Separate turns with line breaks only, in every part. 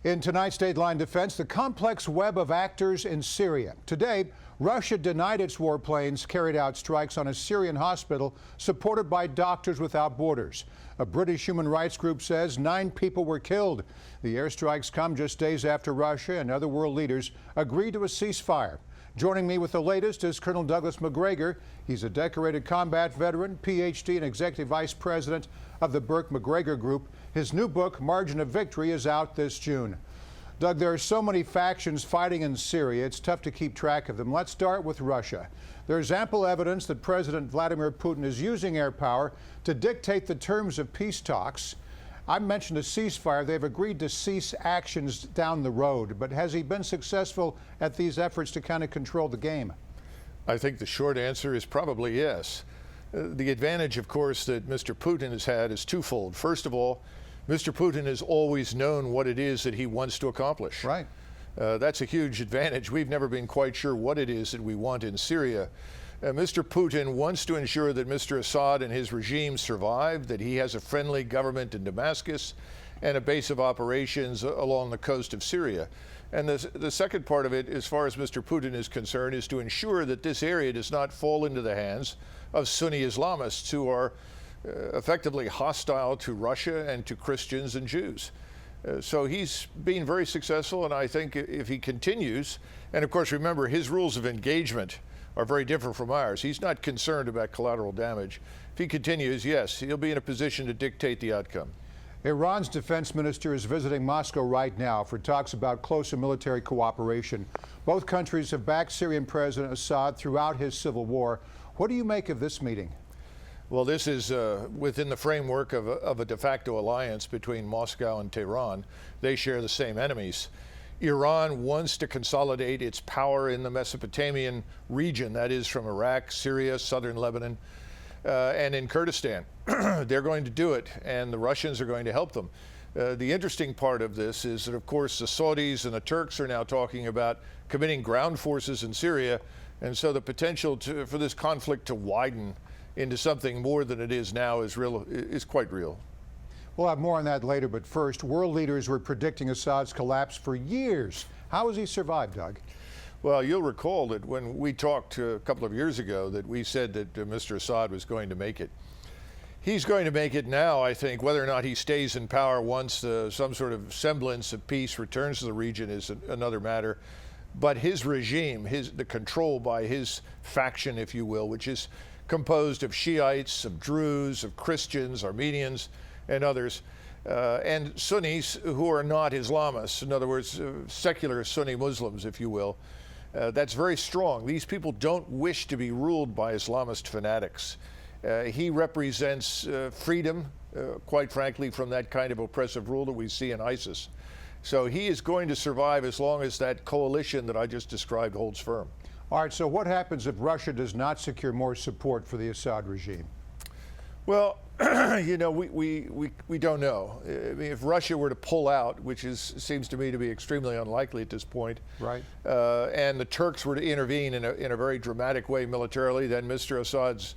In tonight's Dateline Defense, the complex web of actors in Syria. Today, Russia denied its warplanes carried out strikes on a Syrian hospital supported by Doctors Without Borders. A British human rights group says 9 people were killed. The airstrikes come just days after Russia and other world leaders agreed to a ceasefire. Joining me with the latest is Colonel Douglas Macgregor. He's a decorated combat veteran, PhD, and Executive Vice President of the Burke-Macgregor Group. His new book, Margin of Victory, is out this June. Doug, there are so many factions fighting in Syria, it's tough to keep track of them. Let's start with Russia. There's ample evidence that President Vladimir Putin is using air power to dictate the terms of peace talks. I mentioned a ceasefire. They've agreed to cease actions down the road, but has he been successful at these efforts to kind of control the game?
I think the short answer is probably yes. The advantage, of course, that Mr. Putin has had is twofold. First of all, Mr. Putin has always known what it is that he wants to accomplish.
Right.
That's a huge advantage. We've never been quite sure what it is that we want in Syria. Mr. Putin wants to ensure that Mr. Assad and his regime survive, that he has a friendly government in Damascus and a base of operations along the coast of Syria. And the second part of it, as far as Mr. Putin is concerned, is to ensure that this area does not fall into the hands of Sunni Islamists who are effectively hostile to Russia and to Christians and Jews. So he's been very successful, and I think if he continues, and of course remember his rules of engagement are very different from ours. He's not concerned about collateral damage. If he continues, yes, he'll be in a position to dictate the outcome.
Iran's defense minister is visiting Moscow right now for talks about closer military cooperation. Both countries have backed Syrian President Assad throughout his civil war. What do you make of this meeting?
Well, this is within the framework of a de facto alliance between Moscow and Tehran. They share the same enemies. Iran wants to consolidate its power in the Mesopotamian region, that is from Iraq, Syria, southern Lebanon, and in Kurdistan. They're going to do it, and the Russians are going to help them. The interesting part of this is that, of course, the Saudis and the Turks are now talking about committing ground forces in Syria, and so the potential for this conflict to widen into something more than it is now is quite real.
We'll have more on that later, but first, world leaders were predicting Assad's collapse for years. How has he survived, Doug?
Well, you'll recall that when we talked a couple of years ago that we said that Mr. Assad was going to make it. He's going to make it now, I think. Whether or not he stays in power once some sort of semblance of peace returns to the region is another matter. But his regime, the control by his faction, if you will, which is composed of Shiites, of Druze, of Christians, Armenians, and others, and Sunnis who are not Islamists, in other words, secular Sunni Muslims, if you will. That's very strong. These people don't wish to be ruled by Islamist fanatics. He represents freedom, quite frankly, from that kind of oppressive rule that we see in ISIS. So he is going to survive as long as that coalition that I just described holds firm.
All right, so what happens if Russia does not secure more support for the Assad regime?
Well, you know, we don't know. I mean, if Russia were to pull out, which seems to me to be extremely unlikely at this point,
right,
and the Turks were to intervene in a very dramatic way militarily, then Mr. Assad's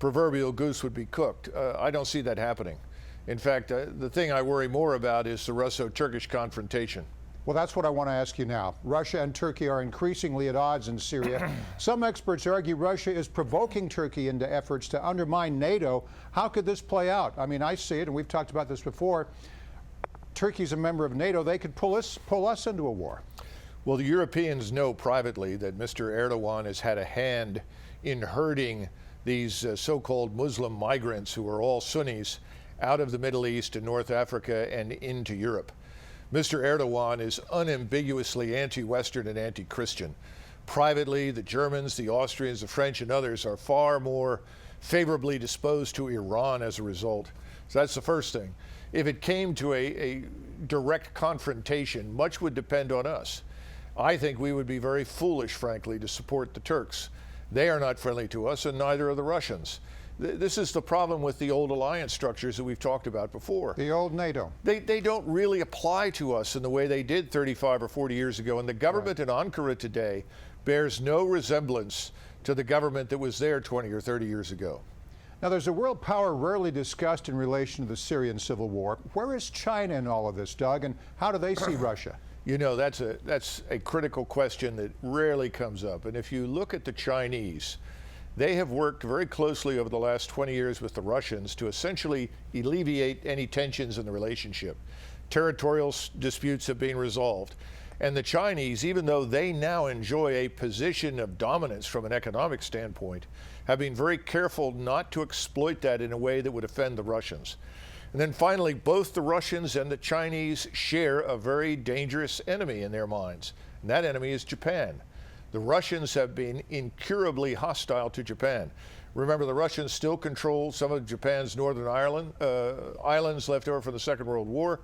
proverbial goose would be cooked. I don't see that happening. In fact, the thing I worry more about is the Russo-Turkish confrontation.
Well, that's what I want to ask you now. Russia and Turkey are increasingly at odds in Syria. Some experts argue Russia is provoking Turkey into efforts to undermine NATO. How could this play out? I mean, I see it, and we've talked about this before. Turkey's a member of NATO. They could pull us into a war.
Well, the Europeans know privately that Mr. Erdogan has had a hand in herding these so-called Muslim migrants who are all Sunnis out of the Middle East and North Africa and into Europe. Mr. Erdogan is unambiguously anti-Western and anti-Christian. Privately, the Germans, the Austrians, the French, and others are far more favorably disposed to Iran as a result. So that's the first thing. If it came to a direct confrontation, much would depend on us. I think we would be very foolish, frankly, to support the Turks. They are not friendly to us, and neither are the Russians. This is the problem with the old alliance structures that we've talked about before.
The old NATO.
They don't really apply to us in the way they did 35 or 40 years ago. And the government in Ankara today bears no resemblance to the government that was there 20 or 30 years ago.
Now, there's a world power rarely discussed in relation to the Syrian civil war. Where is China in all of this, Doug, and how do they see Russia?
You know, that's a critical question that rarely comes up. And if you look at the Chinese, they have worked very closely over the last 20 years with the Russians to essentially alleviate any tensions in the relationship. Territorial disputes have been resolved. And the Chinese, even though they now enjoy a position of dominance from an economic standpoint, have been very careful not to exploit that in a way that would offend the Russians. And then finally, both the Russians and the Chinese share a very dangerous enemy in their minds, and that enemy is Japan. The Russians have been incurably hostile to Japan. Remember, the Russians still control some of Japan's northern islands left over from the Second World War.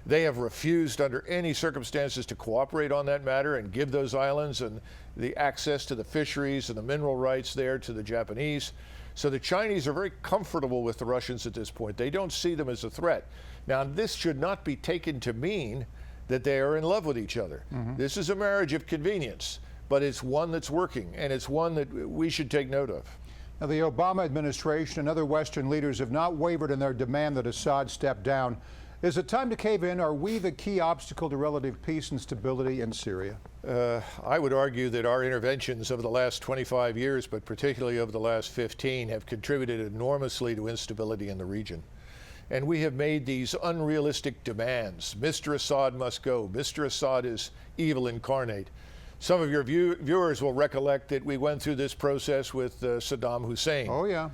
They have refused under any circumstances to cooperate on that matter and give those islands and the access to the fisheries and the mineral rights there to the Japanese. So the Chinese are very comfortable with the Russians at this point. They don't see them as a threat. Now, this should not be taken to mean that they are in love with each other. This is a marriage of convenience, but it's one that's working, and it's one that we should take note of.
Now, the Obama administration and other Western leaders have not wavered in their demand that Assad step down. Is it time to cave in? Are we the key obstacle to relative peace and stability in Syria?
I would argue that our interventions over the last 25 years, but particularly over the last 15, have contributed enormously to instability in the region. And we have made these unrealistic demands. Mr. Assad must go. Mr. Assad is evil incarnate. Some of your viewers will recollect that we went through this process with Saddam Hussein.
Oh, yeah.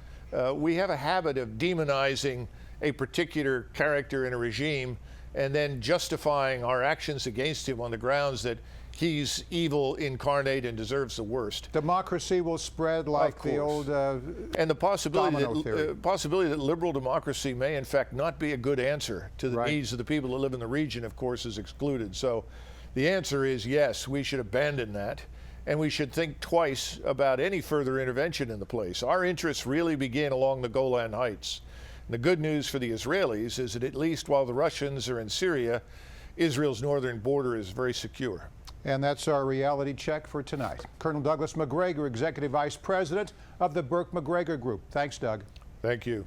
We have a habit of demonizing a particular character in a regime and then justifying our actions against him on the grounds that he's evil incarnate and deserves the worst.
Democracy will spread like the old
and the possibility that liberal democracy may in fact not be a good answer to the needs of the people that live in the region, of course, is excluded. So the answer is yes, we should abandon that, and we should think twice about any further intervention in the place. Our interests really begin along the Golan Heights. The good news for the Israelis is that at least while the Russians are in Syria, Israel's northern border is very secure.
And that's our reality check for tonight. Colonel Douglas Macgregor, Executive Vice President of the Burke-Macgregor Group. Thanks, Doug.
Thank you.